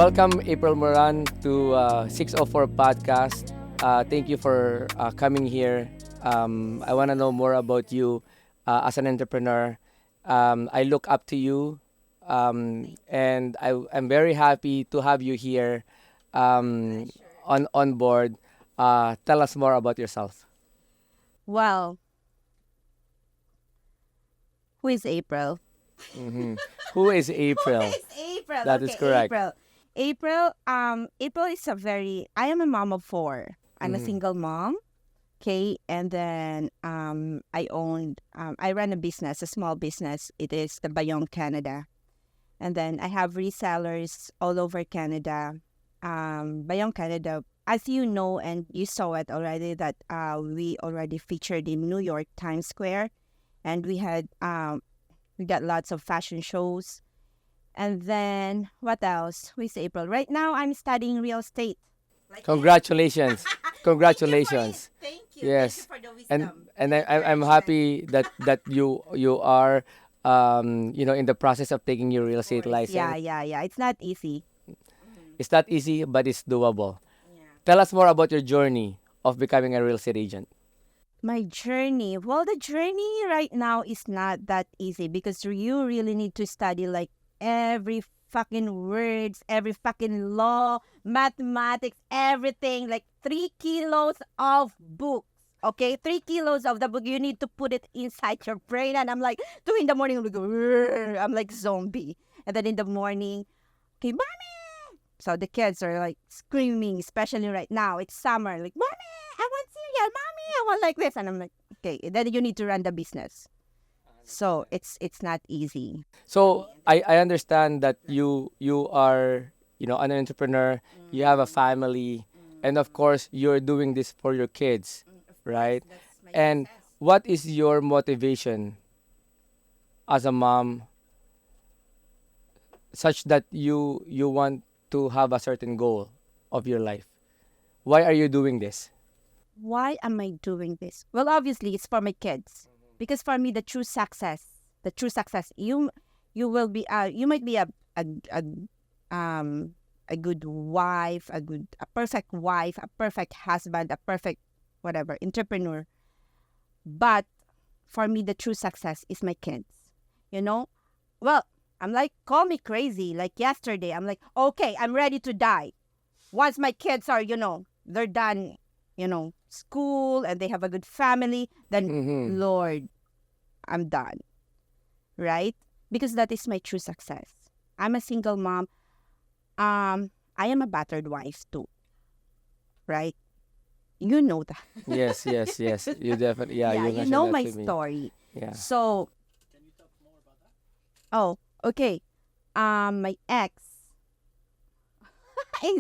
Welcome, April Moran, to 604 Podcast. Thank you for coming here. I want to know more about you as an entrepreneur. I look up to you, and I'm very happy to have you here on board. Tell us more about yourself. Well, who is April? hmm Who is Who April? is April? That is Okay, correct. April. April is a very. I am a mom of four. I'm a hmm single mom. Okay, and then I run a business, a small business. It is the Bayong, Canada, and then I have resellers all over Canada. Bayong, Canada, as you know, and you saw it already that we already featured in New York Times Square, and we got lots of fashion shows. And then what else? Who is April? Right now, I'm studying real estate. Like Congratulations. Congratulations. Thank you. Thank you Yes, for the and wisdom, and the I'm encouragement. happy that you are in the process of taking your real Of estate course. Yeah, license. yeah, yeah. It's not easy. It's not easy, but it's doable. Yeah. Tell us more about your journey of becoming a real estate agent. My journey. Well, the journey right now is not that easy because you really need to study like every fucking words, every fucking law, mathematics, everything. Like 3 kilos of books. Okay, 3 kilos of the book. You need to put it inside your brain. And I'm like, 2 in the morning, I'm like, "Rrr." I'm like zombie. And then in the morning, okay, mommy. So the kids are like screaming, especially right now. It's summer. Like, mommy, I want cereal. Mommy, I want like this. And I'm like, okay, then you need to run the business. So it's not easy. So I understand that you are an entrepreneur. You have a family, and of course you're doing this for your kids, Of course, right? that's my And success. what is your motivation as a mom, such that you want to have a certain goal of your life? Why are you doing this? Why am I doing this? Well, obviously it's for my kids. Because for me the true success, you will be you might be a um a good wife, a perfect wife, a perfect husband, a perfect whatever, entrepreneur. But for me the true success is my kids. You know? Well, I'm like, call me crazy. Like yesterday, I'm like, okay, I'm ready to die. Once my kids are, they're done, school and they have a good family, then Mm-hmm. Lord, I'm done, right? Because that is my true success. I'm a single mom. I am a battered wife too, right? You know that. Yes, yes, yes. You definitely, yeah, Yeah, you you mentioned know that my to me. story. Yeah. So, oh, okay. My ex,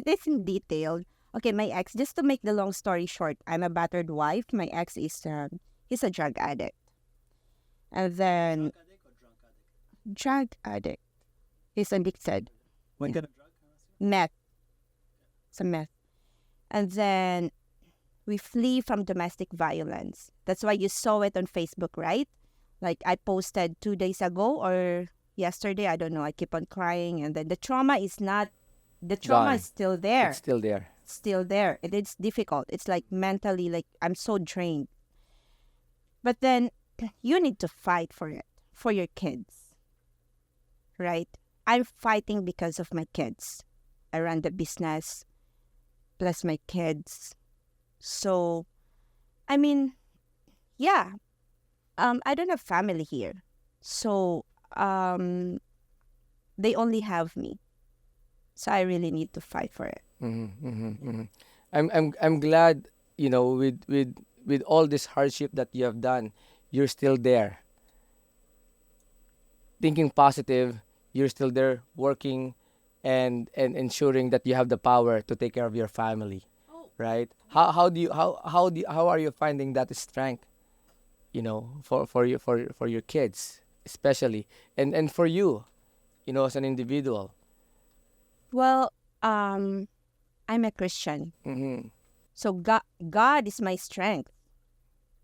this in detail. Okay, my ex, just to make the long story short, I'm a battered wife. My ex is, he's a drug addict. And then, drug addict. He's addicted. What Yeah. kind of drug? Meth. It's a meth. And then we flee from domestic violence. That's why you saw it on Facebook, right? Like I posted 2 days ago or yesterday. I don't know. I keep on crying. And then the trauma is Gone. still It's there. still there. Still there. And it's difficult. It's like mentally, like I'm so drained. But then you need to fight for it, for your kids, right? I'm fighting because of my kids. I run the business, plus my kids. So, I mean, yeah, I don't have family here. So, they only have me. So I really need to fight for it. Mm-hmm, mm-hmm, mm-hmm. I'm glad, with all this hardship that you have done, you're still there, thinking positive. You're still there working, and ensuring that you have the power to take care of your family, right? How are you finding that strength? For your kids, especially, and for you, as an individual. Well, I'm a Christian. Mm-hmm. So God is my strength.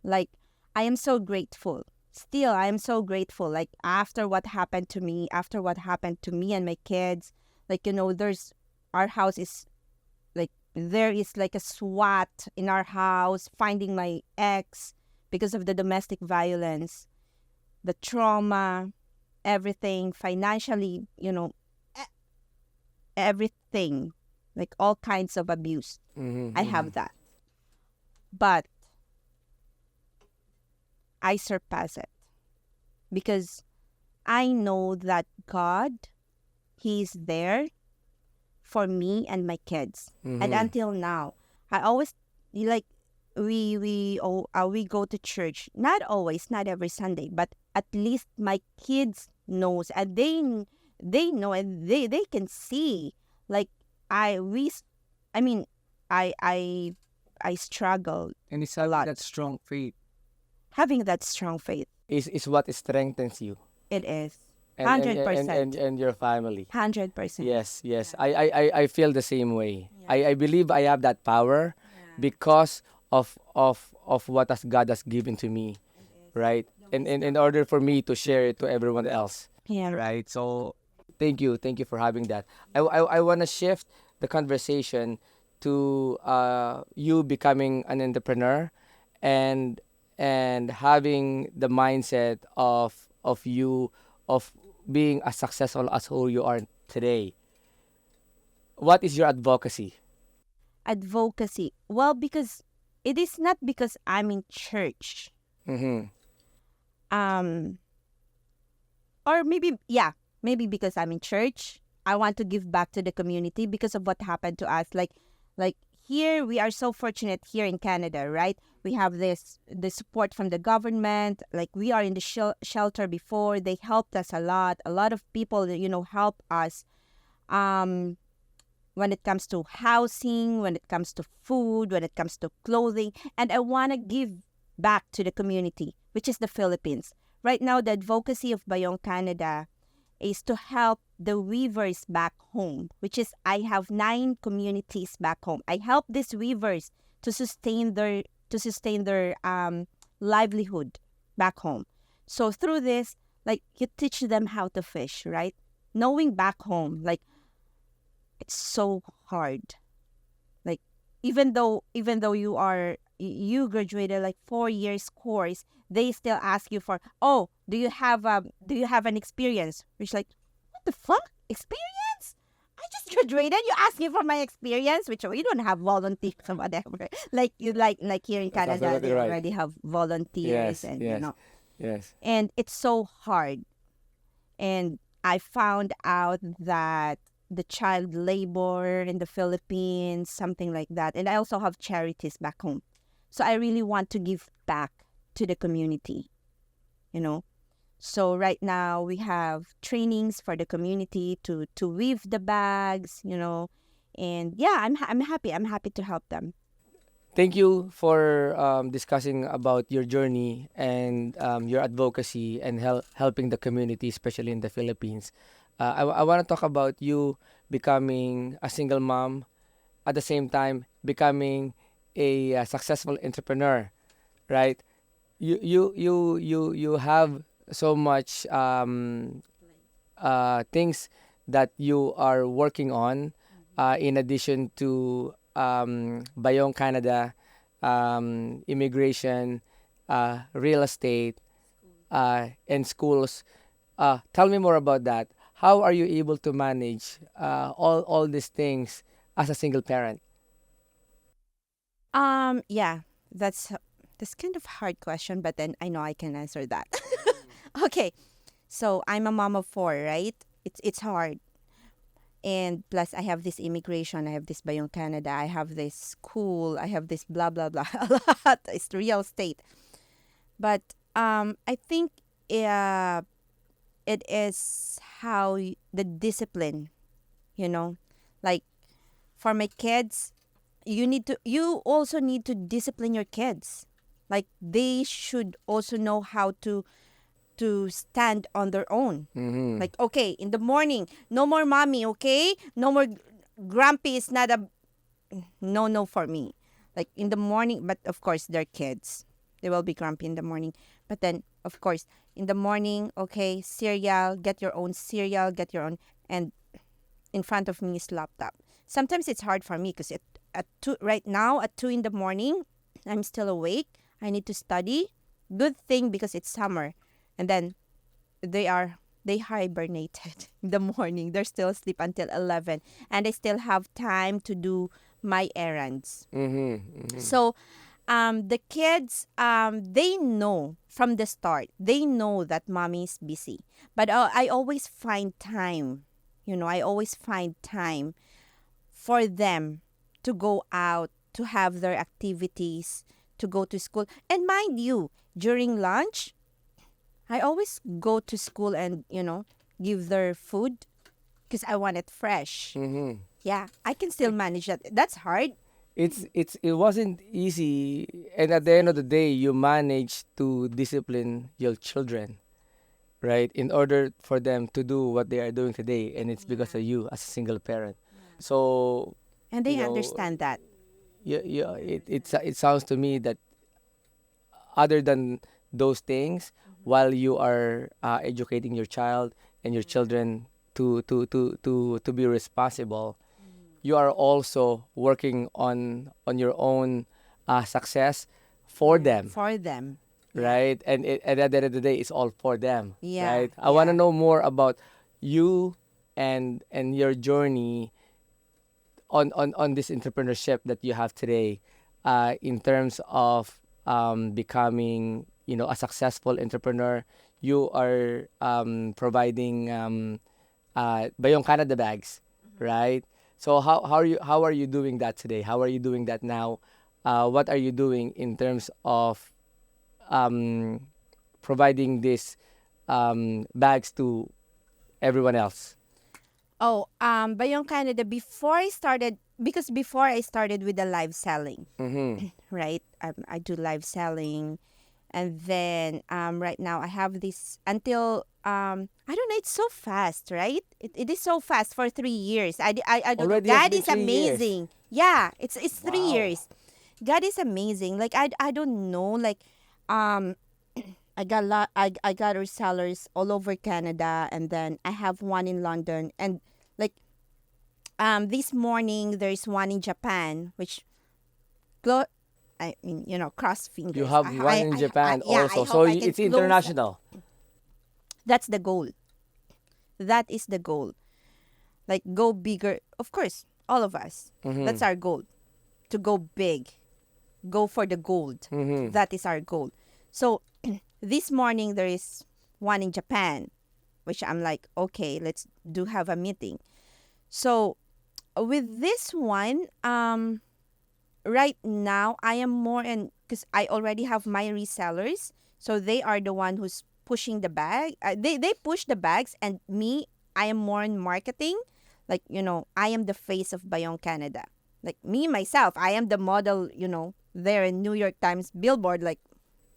Like, I am so grateful. Still, I am so grateful. Like, after what happened to me and my kids, like, there's our house is like, there is like a SWAT in our house finding my ex because of the domestic violence, the trauma, everything financially, e- everything, like all kinds of abuse. Mm-hmm, I mm-hmm. have that. But I surpass it because I know that God, He's there for me and my kids. And Mm-hmm. until now, I always like we go to church. Not always, not every Sunday, but at least my kids knows, and they know, and they can see, like, I we s- I mean I struggle And it's a having lot that strong faith having that strong faith. is what strengthens you It is and and and and, and, 100%. and your family. 100%. Yes, yes. I feel the same way. Yeah. I believe I have that power Yeah. because of what has God has given to me, It is. right? The And in wisdom. order for me to share it to everyone else, Yeah. right? So thank you for having that. I want to shift the conversation to you becoming an entrepreneur and and having the mindset of you of being as successful as who you are today. What is your advocacy? Advocacy. Well, because it is not because I'm in church. Mm-hmm. Um, or maybe because I'm in church. I want to give back to the community because of what happened to us. Like here, we are so fortunate here in Canada, right? We have the support from the government. Like, we are in the shelter before. They helped us a lot. A lot of people, help us. Um, when it comes to housing, when it comes to food, when it comes to clothing. And I want to give back to the community, which is the Philippines. Right now, the advocacy of Bayong, Canada is to help the weavers back home, which is, I have 9 communities back home. I help these weavers to sustain their livelihood back home. So through this, like, you teach them how to fish, right? Knowing back home, like, it's so hard. Like, even though you graduated like 4 years course, they still ask you for, oh, do you have an experience? Which, like, what the fuck experience? I just graduated. You ask me for my experience, which we don't have volunteers or whatever. Like, you like here in That's Canada, absolutely they right. already have volunteers, Yes, and yes, yes. and it's so hard. And I found out that the child labor in the Philippines, something like that. And I also have charities back home. So I really want to give back to the community, you know. So right now we have trainings for the community to weave the bags, And yeah, I'm happy. I'm happy to help them. Thank you for discussing about your journey and your advocacy and helping the community, especially in the Philippines. I want to talk about you becoming a single mom, at the same time becoming a successful entrepreneur, right? You have so much things that you are working on, in addition to Bayong, Canada, immigration, real estate, and schools. Tell me more about that. How are you able to manage all these things as a single parent? Yeah, that's kind of hard question, but then I know I can answer that. Okay, so I'm a mom of 4, right? It's hard. And plus, I have this immigration, I have this Bayong, Canada, I have this school, I have this blah blah blah, a lot. It's real estate. But I think uh, it is the discipline, you know, like, for my kids, you also need to discipline your kids. Like, they should also know how to stand on their own. Mm-hmm. Like, okay, in the morning, no more mommy, okay? No more grumpy is not a no for me. Like, in the morning, but of course they're kids. They will be grumpy in the morning. But then, of course, in the morning, okay, cereal, get your own, and in front of me is laptop. sometimes it's hard for me because right now at 2 in the morning, I'm still awake. I need to study. Good thing because it's summer. And then they are they hibernated in the morning. They're still asleep until 11, and I still have time to do my errands. So the kids, they know from the start. They know that mommy is busy, but I always find time. I always find time for them to go out, to have their activities, to go to school. And mind you, during lunch, I always go to school and, give their food because I want it fresh. Yeah, I can still manage that. That's hard. It wasn't easy, and at the end of the day, you manage to discipline your children, right? In order for them to do what they are doing today, and it's because of you as a single parent. So, And you they know, understand that. it sounds to me that other than those things, while you are educating your child and your children to be responsible, you are also working on your own success for Yeah, them, for them. Yeah. right? And at the end of the day, it's all for them, Yeah, right? I want to yeah. know more about you and your journey on this entrepreneurship that you have today, in terms of becoming, a successful entrepreneur. You are providing Bayong Canada bags, right? So how are you doing that today? How are you doing that now? What are you doing in terms of um, providing these bags to everyone else? Oh, Bayong Canada, before I started with the live selling, Mm-hmm. right? I do live selling. And then right now I have this until, I don't know, it's so fast, right? It is so fast for 3 years. I don't know. Already has God been is 3 years. amazing. Yeah, it's three Wow. years. God is amazing. Like I don't know. Like um I got resellers all over Canada, and then I have one in London, and like this morning there's one in Japan, which glo- I mean, cross You fingers. have one in Japan Yeah, I also, so hope I can it's close that. international. That's the goal. That is the goal. Like go bigger. Of course, all of us. Mm-hmm. That's our goal. To go big. Go for the gold. Mm-hmm. That is our goal. So this morning there is one in Japan, which I'm like, okay, let's do have a meeting. So with this one, right now I am more in, because I already have my resellers, so they are the one who's pushing the bag. They push the bags, and me, I am more in marketing. Like, I am the face of Bayong Canada. Like me myself, I am the model. There in New York Times billboard, like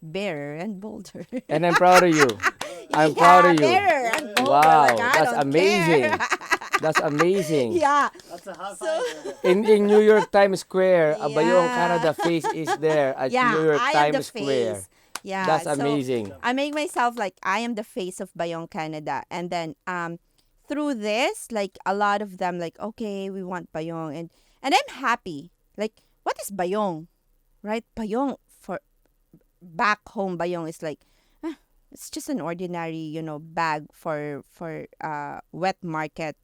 bearer and bolder. And I'm proud of you. I'm proud Yeah, of you. bearer and bolder. Like Wow, I that's don't care. amazing. That's amazing. Yeah. That's a high So five. In New York Times Square, a Bayong yeah. Canada face is there at New Yeah, York I am the Times Square. face. Yeah, That's so amazing. I make myself like I am the face of Bayong Canada, and then through this, like a lot of them like, okay, we want Bayong, and I'm happy. Like, what is Bayong, right? Bayong for back home. Bayong is like, it's just an ordinary, bag for wet market,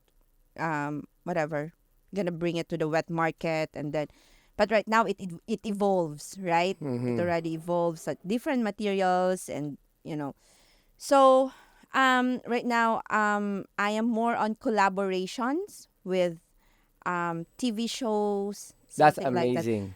whatever. Gonna bring it to the wet market, and then, but right now it evolves, right? It Mm-hmm. already evolves at different materials, and so right now I am more on collaborations with TV shows, That's something like that. amazing.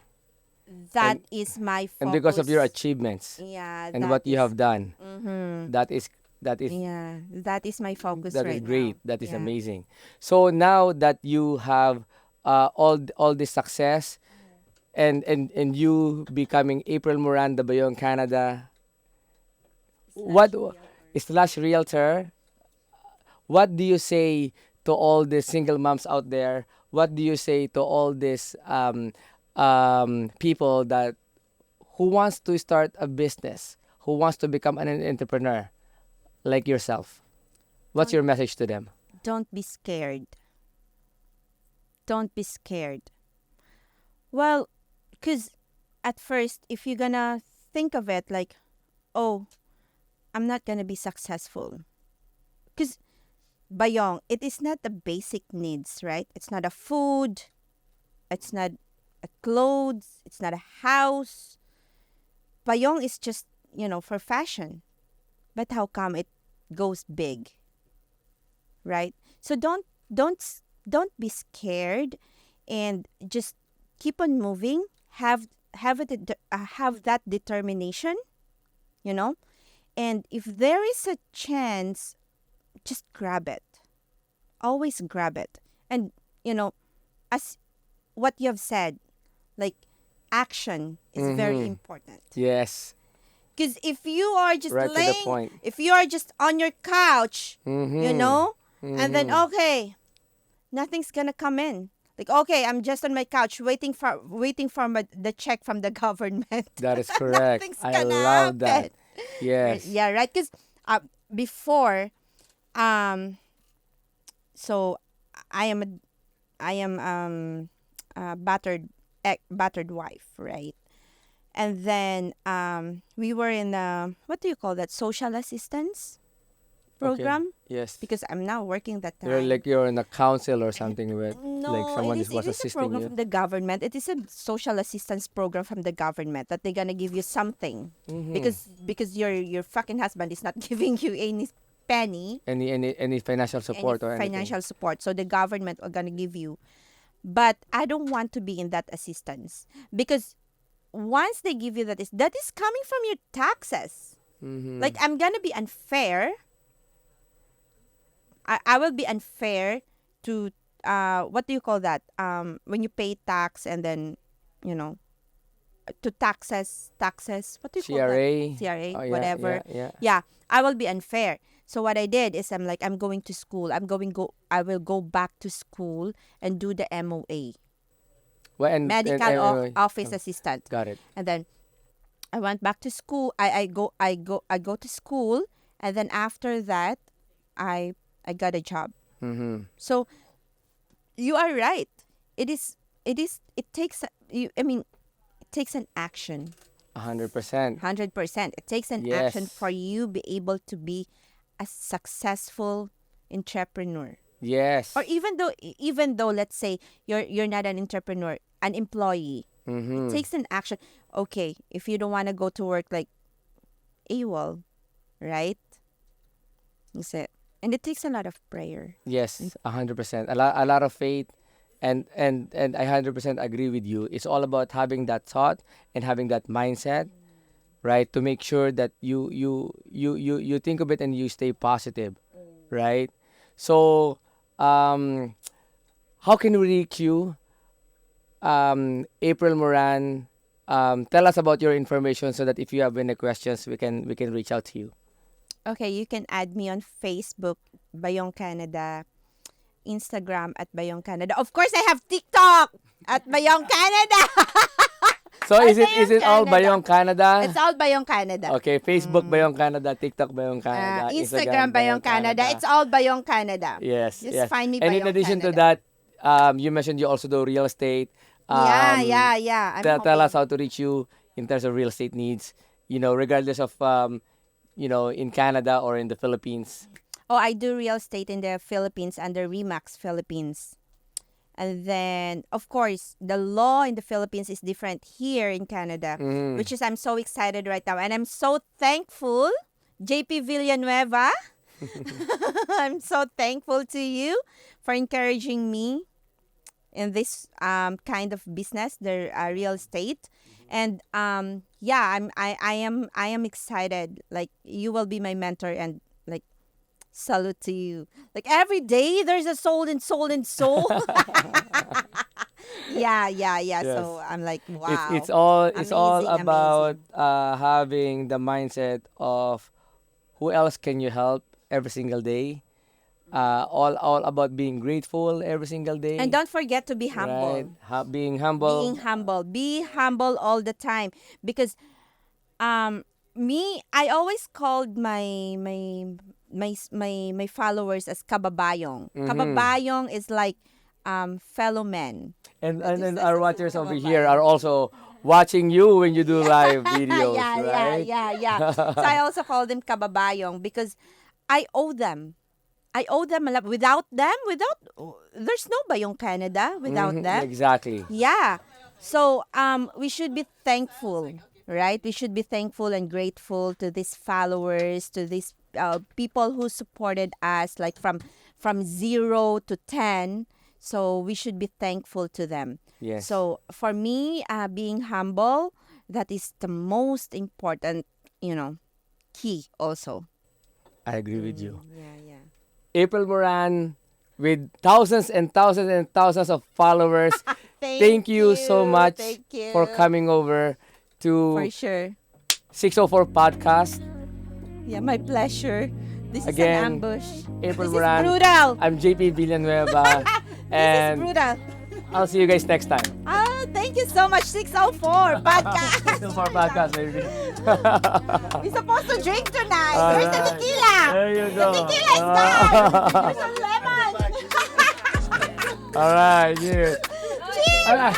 That And is my and because of your focus. achievements Yeah, and that what you is. have done, Mm-hmm. that is that is Yeah, that is my focus that is right now. great. That is Yeah. amazing. So now that you have all this success, and you becoming April Miranda Bayong Canada, what slash realtor, what do you say to all the single moms out there? What do you say to all these people that who wants to start a business, who wants to become an entrepreneur like yourself? What's Don't your message to them? don't be scared. Don't be scared. Well, because at first, if you're gonna think of it like, oh, I'm not gonna be successful. Because, Bayong, it is not the basic needs, right? It's not a food, it's not a clothes, it's not a house. Bayong is just, for fashion. But how come it goes big, right? So don't be scared, and just keep on moving. Have that determination, you know. And if there is a chance, just grab it. Always grab it. And you know, as what you have said, like action is very important. Yes. Because if you are just Right to the laying, point. if you are just on your couch, Mm-hmm. and then okay, nothing's gonna come in. Like okay, I'm just on my couch waiting for the check from the government. That is correct. Nothing's I gonna love happen. that. Yes. Yeah, right. Because before, um, so I am a battered wife, right? And then we were in what do you call that, social assistance Okay. program, Yes. because I'm now working that You're time. like you're in a council or something with like No, someone it was is a assisting program you. from the government. It is a social assistance program from the government that they're gonna give you something, Mm-hmm. because your fucking husband is not giving you any penny, Any financial any support or anything. financial support. So the government are gonna give you. But I don't want to be in that assistance, because once they give you that is coming from your taxes. Mm-hmm. Like I'm gonna be unfair. I will be unfair to what do you call that? When you pay tax and then, you know, to taxes. What do you call that? CRA. CRA, Oh yeah, yeah, whatever. yeah. Yeah, I will be unfair. So what I did is I'm going to school. I will go back to school and do the MOA, Well, medical anyway, office assistant. got it. And then I went back to school. I go to school, and then after that, I got a job. Mm-hmm. So you are right. It takes it takes an action. 100%. 100%. It takes an action Yes. for you be able to be a successful entrepreneur. Or Yes. even though let's say you're not an entrepreneur, an employee. It Mm-hmm. takes an action. Okay, if you don't want to go to work, like AWOL, right? That's it. And it takes a lot of prayer. Yes, 100%. A lot of faith, and I 100% agree with you. It's all about having that thought and having that mindset, right? To make sure that you think of it and you stay positive, right? So, um, how can we reach you, April Moran? Tell us about your information so that if you have any questions, we can reach out to you. Okay, you can add me on Facebook, Bayong Canada, Instagram at Bayong Canada. Of course, I have TikTok at Bayong Canada. So At is it is Bayong it all Canada. Bayong Canada? It's all Bayong Canada. Okay, Facebook Bayong Canada, TikTok Bayong Canada, Instagram Instagram Bayong Bayong Canada. Canada. It's all Bayong Canada. Yes, Just yes. find me And in Bayong addition to Canada. that, you mentioned you also do real estate. Yeah, Um, yeah, yeah. I'm tell us hoping. how to reach you in terms of real estate needs. Regardless of in Canada or in the Philippines. Oh, I do real estate in the Philippines under Remax Philippines. And then, of course, the law in the Philippines is different here in Canada, Mm. which is I'm so excited right now. And I'm so thankful, JP Villanueva. I'm so thankful to you for encouraging me in this kind of business, the real estate. And yeah, I am excited. Like you will be my mentor, and like salute to you. Like every day there's a soul and soul and soul. Yeah, yeah, yeah. Yes. So I'm like, It's wow. all Amazing, about amazing. having the mindset of who else can you help every single day. All about being grateful every single And day, don't forget to be right? humble. Being humble. Being humble. Be humble all the time. Because um me, I always called my followers as kababayong. Mm-hmm. Kababayong is like fellow men. And our watchers over here are also watching you when you do live videos, right? Yeah. So I also call them kababayong because I owe them. I owe them a lot. Without them, there's no Bayong Canada without them. Exactly. Yeah. So we should be thankful, right? We should be thankful and grateful to these followers, to these people who supported us, like from 0 to 10. So we should be thankful to them. Yes. So for me, being humble, that is the most important, key also. I agree with you. Yeah. April Moran, with thousands and thousands and thousands of followers, thank you so much Thank you. for coming over to For sure. 604 Podcast. Yeah, my pleasure. This Again, is an ambush. April This Moran. is brutal. I'm JP Villanueva. This and is brutal. I'll see you guys next time. Thank you so much, 604 podcast. 604 Podcast, baby. We're supposed to drink tonight. All Where's the right. tequila? There you go. The tequila is gone. There's some lemon. All right, yeah. Cheers. All right.